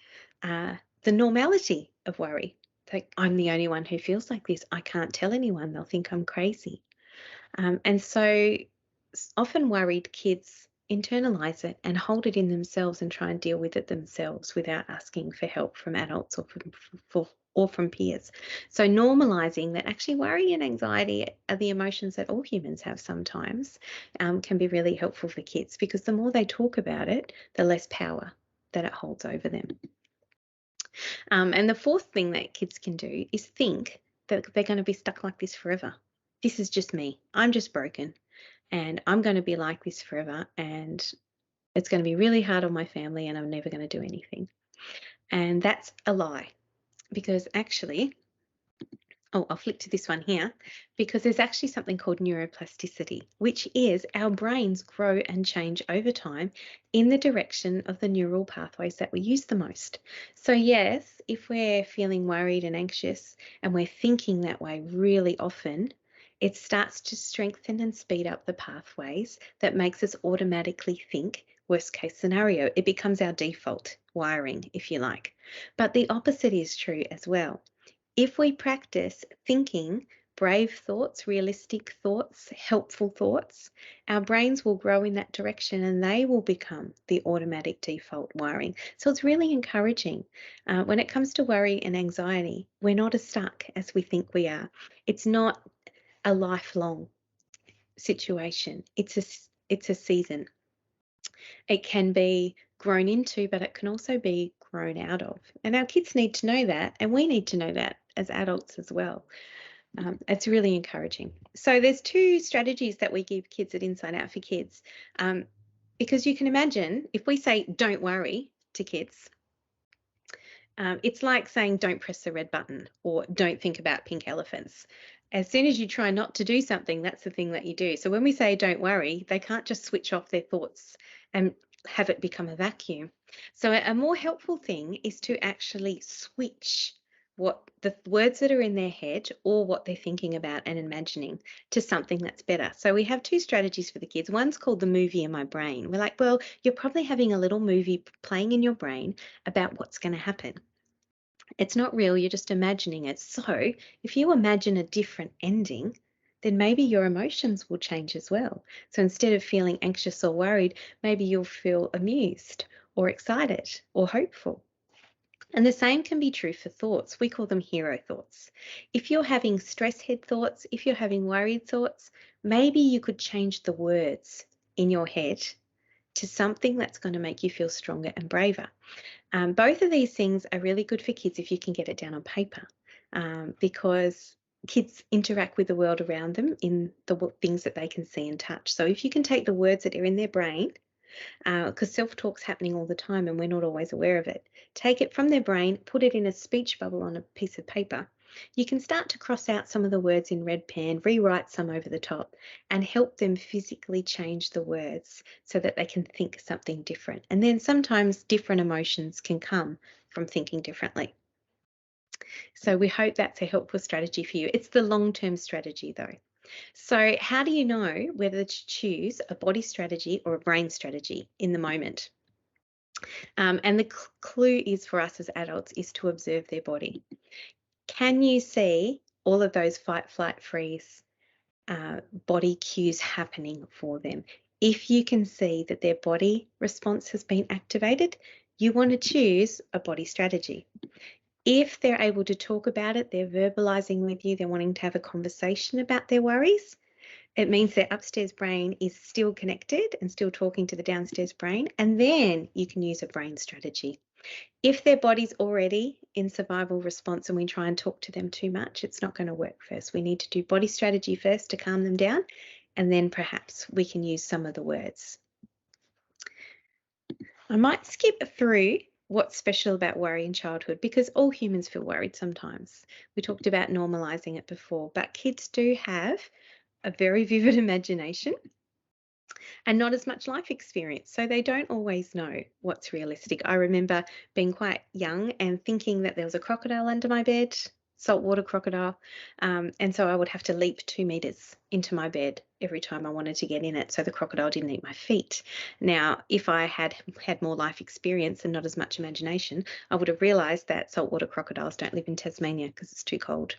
the normality of worry. Like, I'm the only one who feels like this. I can't tell anyone. They'll think I'm crazy. And so often worried kids internalize it and hold it in themselves and try and deal with it themselves without asking for help from adults or from peers. So normalizing that actually worry and anxiety are the emotions that all humans have sometimes, can be really helpful for kids, because the more they talk about it, the less power that it holds over them. And the fourth thing that kids can do is think that they're going to be stuck like this forever. This is just me. I'm just broken and I'm going to be like this forever, and it's going to be really hard on my family and I'm never going to do anything. And that's a lie, because actually, I'll flip to this one here, because there's actually something called neuroplasticity, which is our brains grow and change over time in the direction of the neural pathways that we use the most. So yes, if we're feeling worried and anxious and we're thinking that way really often, it starts to strengthen and speed up the pathways that makes us automatically think worst case scenario. It becomes our default wiring, if you like. But the opposite is true as well. If we practice thinking brave thoughts, realistic thoughts, helpful thoughts, our brains will grow in that direction and they will become the automatic default wiring. So it's really encouraging. When it comes to worry and anxiety, we're not as stuck as we think we are. It's not a lifelong situation. It's a season. It can be grown into, but it can also be grown out of. And our kids need to know that, and we need to know that as adults as well. It's really encouraging. So there's two strategies that we give kids at Inside Out for Kids, because you can imagine if we say don't worry to kids, it's like saying don't press the red button or don't think about pink elephants. As soon as you try not to do something, that's the thing that you do. So when we say don't worry, they can't just switch off their thoughts and have it become a vacuum. So a more helpful thing is to actually switch what the words that are in their head or what they're thinking about and imagining to something that's better. So we have two strategies for the kids. One's called the movie in my brain. We're like, well, you're probably having a little movie playing in your brain about what's going to happen. It's not real, you're just imagining it. So if you imagine a different ending, then maybe your emotions will change as well. So instead of feeling anxious or worried, maybe you'll feel amused or excited or hopeful. And the same can be true for thoughts. We call them hero thoughts. If you're having stress head thoughts, if you're having worried thoughts, maybe you could change the words in your head to something that's going to make you feel stronger and braver. Both of these things are really good for kids if you can get it down on paper, because kids interact with the world around them in the things that they can see and touch. So if you can take the words that are in their brain, because self-talk's happening all the time and we're not always aware of it, take it from their brain, put it in a speech bubble on a piece of paper. You can start to cross out some of the words in red pen, rewrite some over the top, and help them physically change the words so that they can think something different. And then sometimes different emotions can come from thinking differently. So we hope that's a helpful strategy for you. It's the long-term strategy though. So how do you know whether to choose a body strategy or a brain strategy in the moment? And the clue is for us as adults is to observe their body. Can you see all of those fight, flight, freeze body cues happening for them? If you can see that their body response has been activated, you want to choose a body strategy. If they're able to talk about it, they're verbalizing with you, they're wanting to have a conversation about their worries, it means their upstairs brain is still connected and still talking to the downstairs brain, and then you can use a brain strategy. If their body's already in survival response and we try and talk to them too much, it's not going to work first. We need to do body strategy first to calm them down, and then perhaps we can use some of the words. I might skip through what's special about worry in childhood because all humans feel worried sometimes. We talked about normalizing it before, but kids do have a very vivid imagination and not as much life experience. So they don't always know what's realistic. I remember being quite young and thinking that there was a crocodile under my bed, saltwater crocodile. And so I would have to leap 2 meters into my bed every time I wanted to get in it so the crocodile didn't eat my feet. Now, if I had had more life experience and not as much imagination, I would have realized that saltwater crocodiles don't live in Tasmania because it's too cold.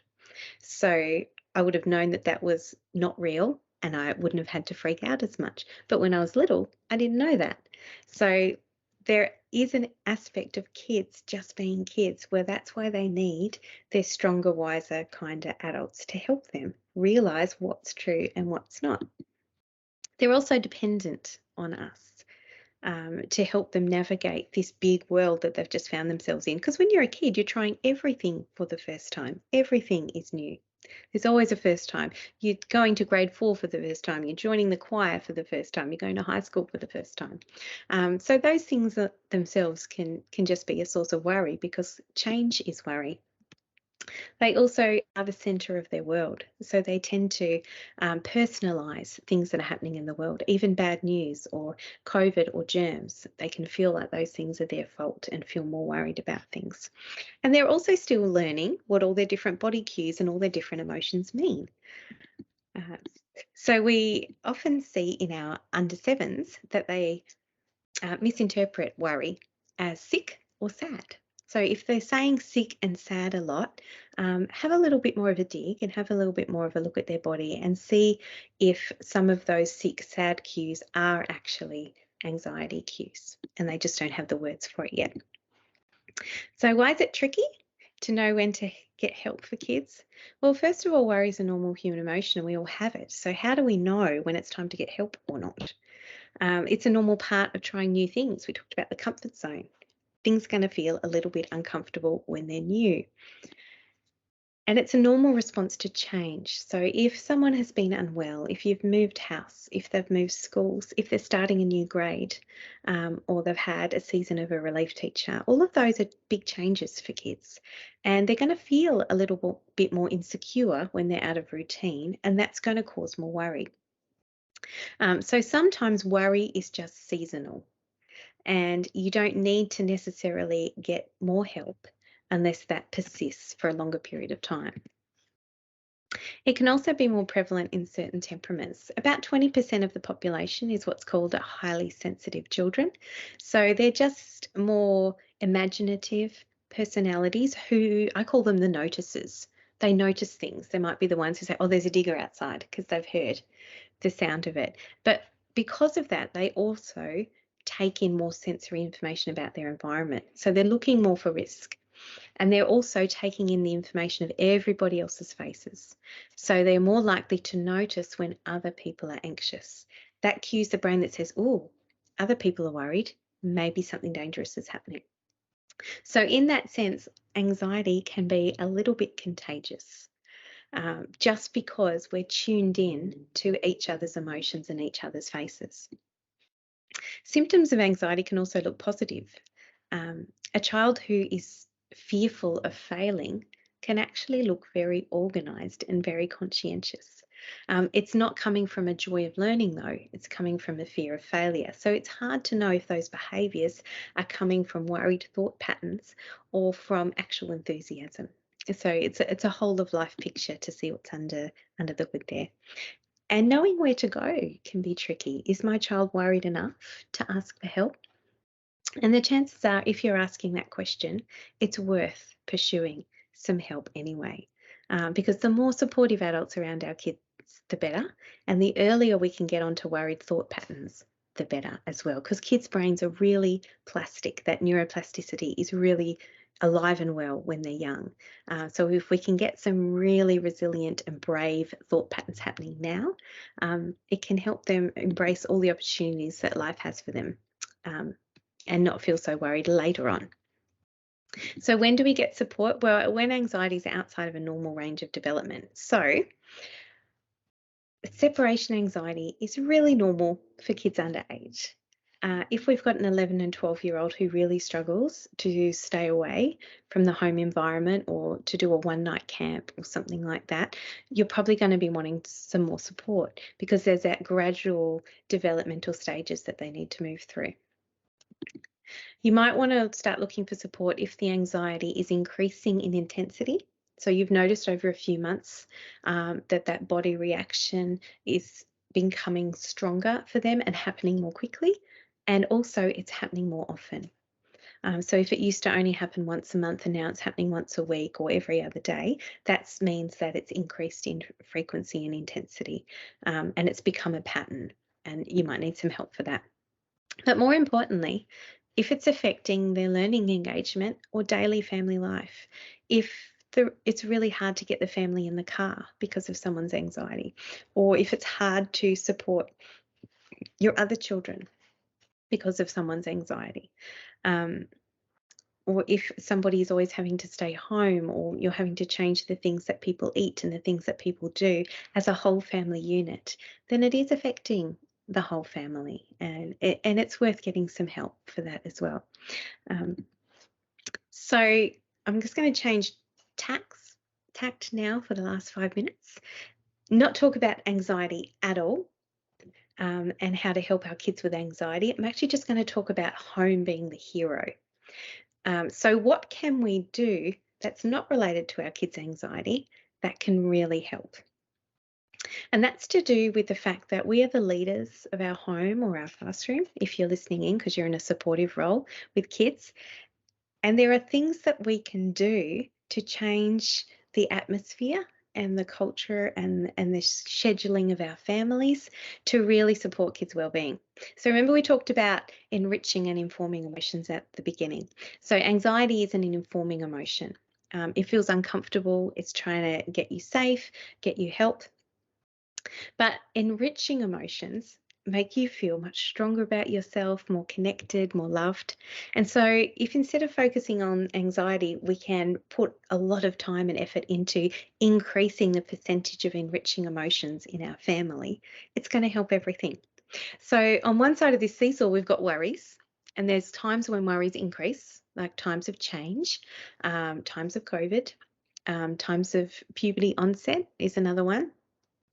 So I would have known that that was not real and I wouldn't have had to freak out as much. But when I was little, I didn't know that. So there is an aspect of kids just being kids where that's why they need their stronger, wiser, kinder adults to help them realize what's true and what's not. They're also dependent on us. To help them navigate this big world that they've just found themselves in. Because when you're a kid, you're trying everything for the first time. Everything is new. There's always a first time. You're going to grade 4 for the first time. You're joining the choir for the first time. You're going to high school for the first time. So those things themselves can just be a source of worry because change is worry. They also are the center of their world. So they tend to personalize things that are happening in the world, even bad news or COVID or germs. They can feel like those things are their fault and feel more worried about things. And they're also still learning what all their different body cues and all their different emotions mean. So we often see in our under sevens that they misinterpret worry as sick or sad. So if they're saying sick and sad a lot, have a little bit more of a dig and have a little bit more of a look at their body and see if some of those sick, sad cues are actually anxiety cues and they just don't have the words for it yet. So why is it tricky to know when to get help for kids? Well, first of all, worry is a normal human emotion and we all have it. So how do we know when it's time to get help or not? It's a normal part of trying new things. We talked about the comfort zone. Things are going to feel a little bit uncomfortable when they're new. And it's a normal response to change. So if someone has been unwell, if you've moved house, if they've moved schools, if they're starting a new grade, or they've had a season of a relief teacher, all of those are big changes for kids. And they're going to feel a little bit more insecure when they're out of routine, and that's going to cause more worry. So sometimes worry is just seasonal and you don't need to necessarily get more help unless that persists for a longer period of time. It can also be more prevalent in certain temperaments. About 20% of the population is what's called highly sensitive children. So they're just more imaginative personalities who I call them the noticers. They notice things. They might be the ones who say, oh, there's a digger outside, because they've heard the sound of it. But because of that, they also take in more sensory information about their environment. So they're looking more for risk. And they're also taking in the information of everybody else's faces. So they're more likely to notice when other people are anxious. That cues the brain that says, oh, other people are worried. Maybe something dangerous is happening. So in that sense, anxiety can be a little bit contagious. Just because we're tuned in to each other's emotions and each other's faces. Symptoms of anxiety can also look positive. A child who is fearful of failing can actually look very organised and very conscientious. It's not coming from a joy of learning, though. It's coming from a fear of failure. So it's hard to know if those behaviours are coming from worried thought patterns or from actual enthusiasm. So it's a whole of life picture to see what's under the hood there. And knowing where to go can be tricky. Is my child worried enough to ask for help? And the chances are, if you're asking that question, it's worth pursuing some help anyway. Because the more supportive adults around our kids, the better. And the earlier we can get onto worried thought patterns, the better as well. Because kids' brains are really plastic. That neuroplasticity is really alive and well when they're young. So if we can get some really resilient and brave thought patterns happening now, it can help them embrace all the opportunities that life has for them. And not feel so worried later on. So when do we get support? Well, when anxiety is outside of a normal range of development. So separation anxiety is really normal for kids under age. If we've got an 11 and 12-year-old who really struggles to stay away from the home environment or to do a one-night camp or something like that, you're probably going to be wanting some more support because there's that gradual developmental stages that they need to move through. You might want to start looking for support if the anxiety is increasing in intensity. So you've noticed over a few months that body reaction is becoming stronger for them and happening more quickly. And also it's happening more often. So if it used to only happen once a month and now it's happening once a week or every other day, that means that it's increased in frequency and intensity, and it's become a pattern, and you might need some help for that. But more importantly, if it's affecting their learning engagement or daily family life, if it's really hard to get the family in the car because of someone's anxiety, or if it's hard to support your other children because of someone's anxiety, or if somebody is always having to stay home, or you're having to change the things that people eat and the things that people do as a whole family unit, then it is affecting the whole family, and it's worth getting some help for that as well. So I'm just going to change tact now for the last 5 minutes, not talk about anxiety at all, and how to help our kids with anxiety. I'm actually just going to talk about home being the hero. So what can we do that's not related to our kids' anxiety that can really help? And that's to do with the fact that we are the leaders of our home or our classroom, if you're listening in because you're in a supportive role with kids. And there are things that we can do to change the atmosphere and the culture and the scheduling of our families to really support kids' wellbeing. So remember we talked about enriching and informing emotions at the beginning. So anxiety isn't an informing emotion. It feels uncomfortable. It's trying to get you safe, get you help. But enriching emotions make you feel much stronger about yourself, more connected, more loved. And so if instead of focusing on anxiety, we can put a lot of time and effort into increasing the percentage of enriching emotions in our family, it's going to help everything. So on one side of this seesaw, we've got worries. And there's times when worries increase, like times of change, times of COVID, times of puberty onset is another one.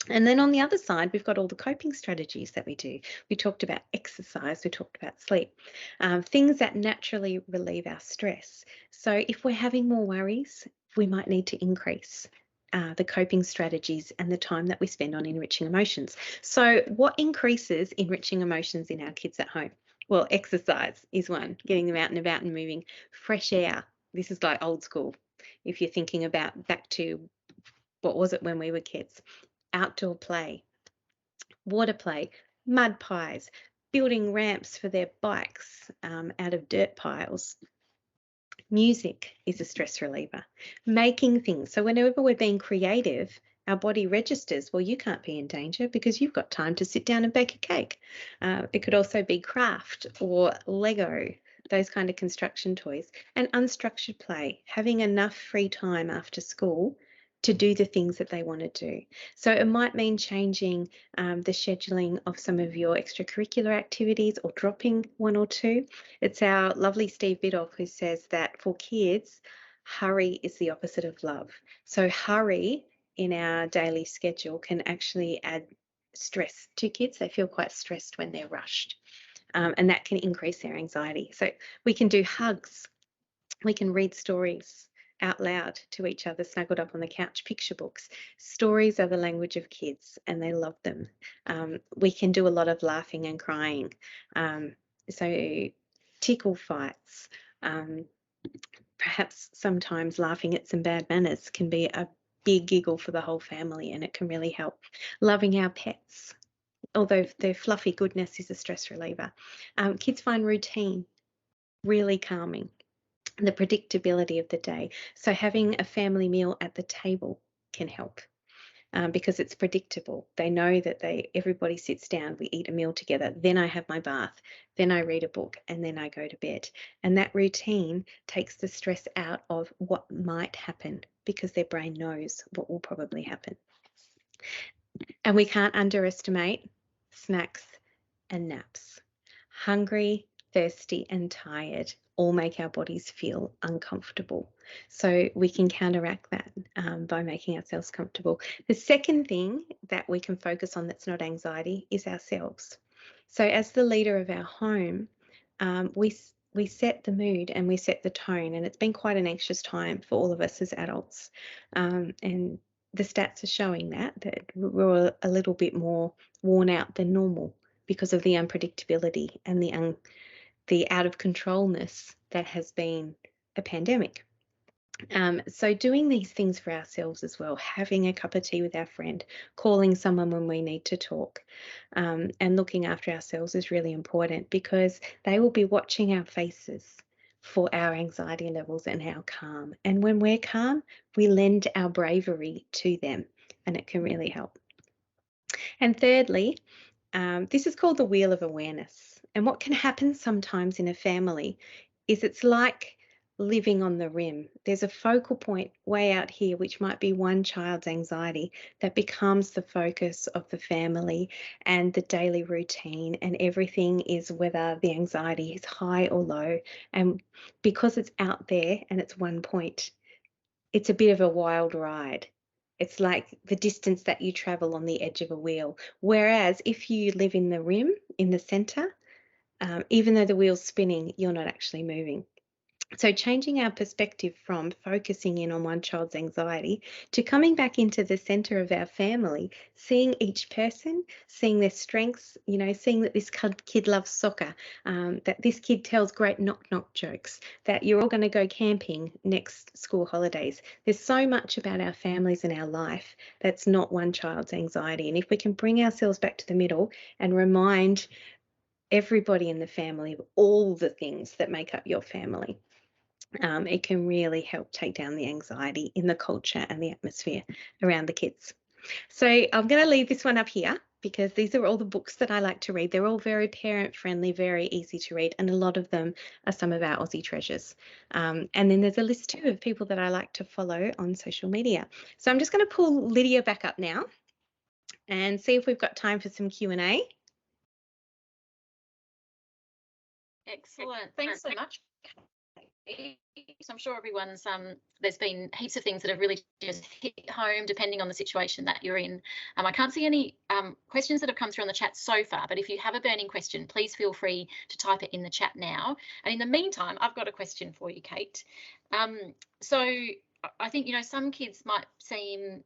And then on the other side, we've got all the coping strategies that we do. We talked about exercise, we talked about sleep, things that naturally relieve our stress. So if we're having more worries, we might need to increase the coping strategies and the time that we spend on enriching emotions. So what increases enriching emotions in our kids at home? Well, exercise is one, getting them out and about and moving. Fresh air, this is like old school. If you're thinking about back to What was it when we were kids? Outdoor play, water play, mud pies, building ramps for their bikes out of dirt piles. Music is a stress reliever. Making things. So whenever we're being creative, our body registers, well, you can't be in danger because you've got time to sit down and bake a cake. It could also be craft or Lego, those kind of construction toys. And unstructured play, having enough free time after school to do the things that they want to do. So it might mean changing the scheduling of some of your extracurricular activities or dropping one or two. It's our lovely Steve Biddulph who says that for kids, hurry is the opposite of love. So hurry in our daily schedule can actually add stress to kids. They feel quite stressed when they're rushed, and that can increase their anxiety. So we can do hugs. We can read stories out loud to each other, snuggled up on the couch, picture books. Stories are the language of kids and they love them. We can do a lot of laughing and crying. So tickle fights, perhaps sometimes laughing at some bad manners can be a big giggle for the whole family, and it can really help. Loving our pets, although their fluffy goodness is a stress reliever. Kids find routine really calming, the predictability of the day. So having a family meal at the table can help. Because it's predictable. They know that everybody sits down, we eat a meal together, then I have my bath, then I read a book, and then I go to bed. And that routine takes the stress out of what might happen because their brain knows what will probably happen. And we can't underestimate snacks and naps. Hungry, thirsty, and tired all make our bodies feel uncomfortable. So we can counteract that by making ourselves comfortable. The second thing that we can focus on that's not anxiety is ourselves. So as the leader of our home, we set the mood and we set the tone, and it's been quite an anxious time for all of us as adults. And the stats are showing that we're a little bit more worn out than normal because of the unpredictability and the out of controlness that has been a pandemic. So doing these things for ourselves as well, having a cup of tea with our friend, calling someone when we need to talk, and looking after ourselves is really important because they will be watching our faces for our anxiety levels and our calm. And when we're calm, we lend our bravery to them, and it can really help. And thirdly, this is called the wheel of awareness. And what can happen sometimes in a family is it's like living on the rim. There's a focal point way out here, which might be one child's anxiety that becomes the focus of the family and the daily routine, and everything is whether the anxiety is high or low. And because it's out there and it's one point, it's a bit of a wild ride. It's like the distance that you travel on the edge of a wheel. Whereas if you live in the rim, in the center, even though the wheel's spinning, you're not actually moving. So changing our perspective from focusing in on one child's anxiety to coming back into the center of our family, seeing each person, seeing their strengths, seeing that this kid loves soccer, that this kid tells great knock-knock jokes, that you're all going to go camping next school holidays. There's so much about our families and our life that's not one child's anxiety. And if we can bring ourselves back to the middle and remind everybody in the family of all the things that make up your family, it can really help take down the anxiety in the culture and the atmosphere around the kids. So I'm going to leave this one up here because these are all the books that I like to read. They're all very parent friendly, very easy to read, and a lot of them are some of our Aussie treasures. And then there's a list too of people that I like to follow on social media. So I'm just going to pull Lydia back up now and see if we've got time for some Q&A. Excellent. Thanks so much. I'm sure everyone's there's been heaps of things that have really just hit home depending on the situation that you're in. I can't see any questions that have come through on the chat so far, but if you have a burning question, please feel free to type it in the chat now. And in the meantime, I've got a question for you, Kate. So I think, some kids might seem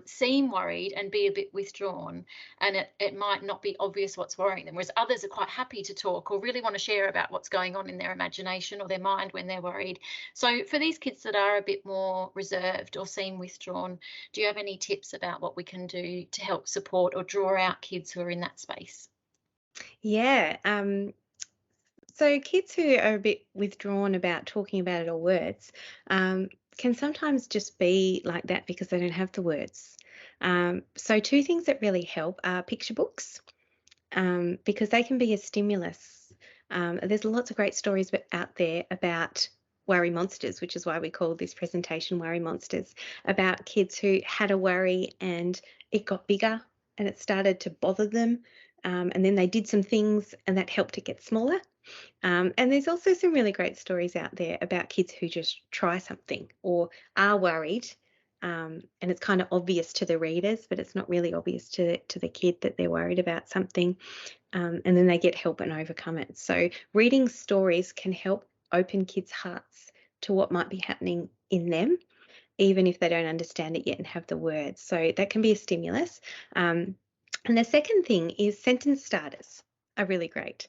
seem worried and be a bit withdrawn, and it might not be obvious what's worrying them, whereas others are quite happy to talk or really want to share about what's going on in their imagination or their mind when they're worried. So for these kids that are a bit more reserved or seem withdrawn, do you have any tips about what we can do to help support or draw out kids who are in that space? Yeah. So kids who are a bit withdrawn about talking about it or words can sometimes just be like that because they don't have the words. So two things that really help are picture books, because they can be a stimulus. There's lots of great stories out there about worry monsters, which is why we call this presentation Worry Monsters, about kids who had a worry and it got bigger and it started to bother them. And then they did some things and that helped it get smaller. And there's also some really great stories out there about kids who just try something or are worried. And it's kind of obvious to the readers, but it's not really obvious to the kid that they're worried about something. And then they get help and overcome it. So reading stories can help open kids' hearts to what might be happening in them, even if they don't understand it yet and have the words. So that can be a stimulus. And the second thing is sentence starters are really great.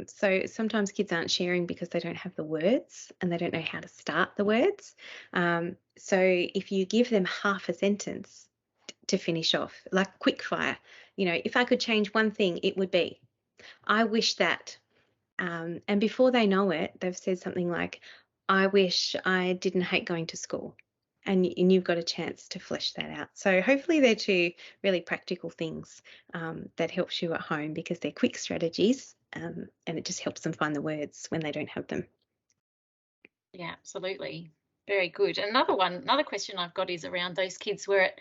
So sometimes kids aren't sharing because they don't have the words and they don't know how to start the words. So if you give them half a sentence to finish off, like quick fire, if I could change one thing, it would be, I wish that. And before they know it, they've said something like, I wish I didn't hate going to school. And you've got a chance to flesh that out. So hopefully they're two really practical things that helps you at home because they're quick strategies, and it just helps them find the words when they don't have them. Yeah, absolutely. Very good. Another question I've got is around those kids where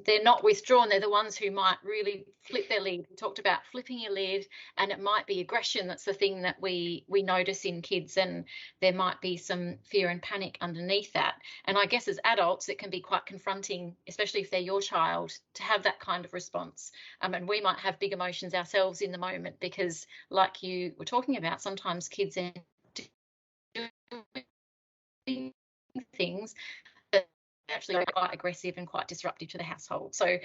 they're not withdrawn. They're the ones who might really flip their lid. We talked about flipping your lid, and it might be aggression. That's the thing that we notice in kids, and there might be some fear and panic underneath that. And I guess as adults, it can be quite confronting, especially if they're your child, to have that kind of response. And we might have big emotions ourselves in the moment because, like you were talking about, sometimes kids are doing things that actually are quite aggressive and quite disruptive to the household. So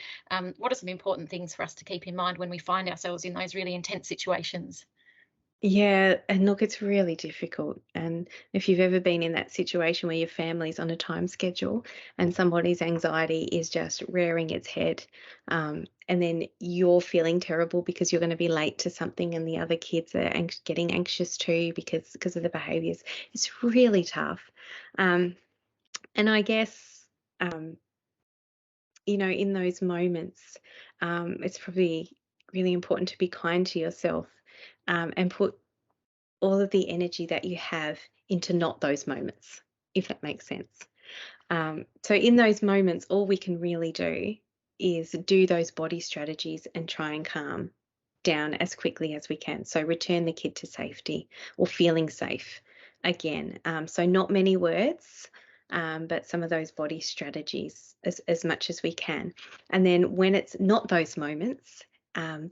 what are some important things for us to keep in mind when we find ourselves in those really intense situations? Yeah, and look, it's really difficult. And if you've ever been in that situation where your family's on a time schedule and somebody's anxiety is just rearing its head, and then you're feeling terrible because you're going to be late to something, and the other kids are getting anxious too because of the behaviors, it's really tough. Um, and I guess, um, in those moments, it's probably really important to be kind to yourself, and put all of the energy that you have into not those moments, if that makes sense. So in those moments, all we can really do is do those body strategies and try and calm down as quickly as we can. So return the kid to safety or feeling safe again. So not many words, but some of those body strategies as much as we can. And then when it's not those moments,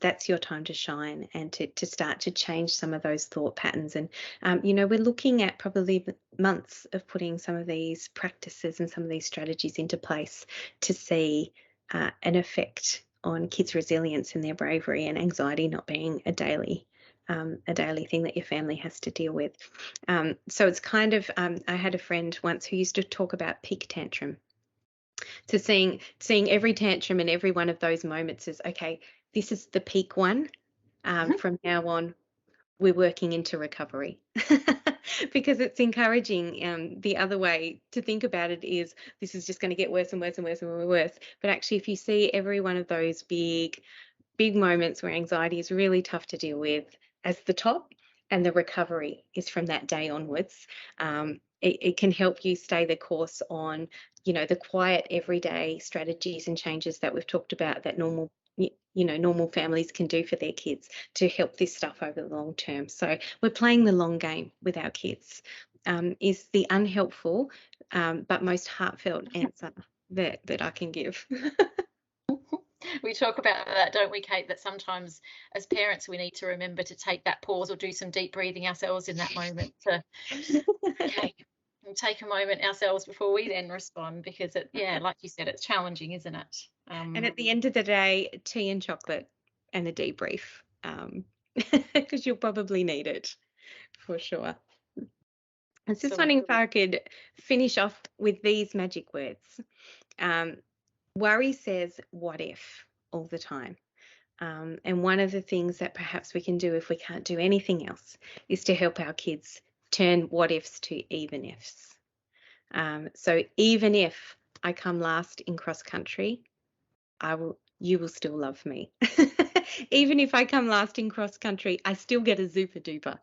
that's your time to shine and to start to change some of those thought patterns. And, we're looking at probably months of putting some of these practices and some of these strategies into place to see an effect on kids' resilience and their bravery and anxiety not being a daily thing that your family has to deal with. So it's kind of, I had a friend once who used to talk about peak tantrum. So seeing every tantrum and every one of those moments as, okay, this is the peak one. From now on, we're working into recovery. Because it's encouraging. The other way to think about it is this is just going to get worse and worse and worse and worse. But actually, if you see every one of those big moments where anxiety is really tough to deal with as the top, and the recovery is from that day onwards, it can help you stay the course on, the quiet everyday strategies and changes that we've talked about that normal families can do for their kids to help this stuff over the long term. So we're playing the long game with our kids, is the unhelpful but most heartfelt answer that I can give. We talk about that, don't we, Kate, that sometimes as parents we need to remember to take that pause or do some deep breathing ourselves in that moment to, okay, take a moment ourselves before we then respond, because like you said, it's challenging, isn't it? And at the end of the day, tea and chocolate and a debrief, because you'll probably need it for sure. I was just wondering if I could finish off with these magic words. Worry says, what if, all the time. And one of the things that perhaps we can do if we can't do anything else is to help our kids turn what ifs to even ifs. So even if I come last in cross country, you will still love me. Even if I come last in cross country, I still get a super duper.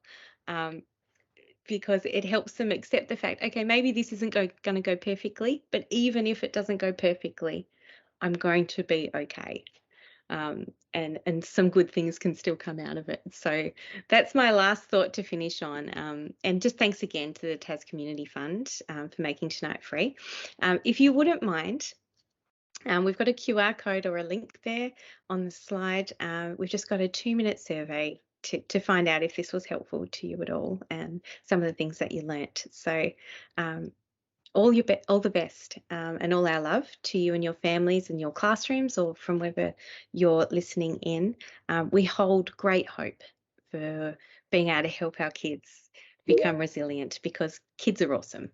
Because it helps them accept the fact, okay, maybe this isn't going to go perfectly, but even if it doesn't go perfectly, I'm going to be okay. And some good things can still come out of it. So that's my last thought to finish on. And just thanks again to the Tas Community Fund for making tonight free. If you wouldn't mind, we've got a QR code or a link there on the slide. We've just got a 2-minute survey to find out if this was helpful to you at all and some of the things that you learnt. So all the best and all our love to you and your families and your classrooms, or from wherever you're listening in. We hold great hope for being able to help our kids become resilient, because kids are awesome.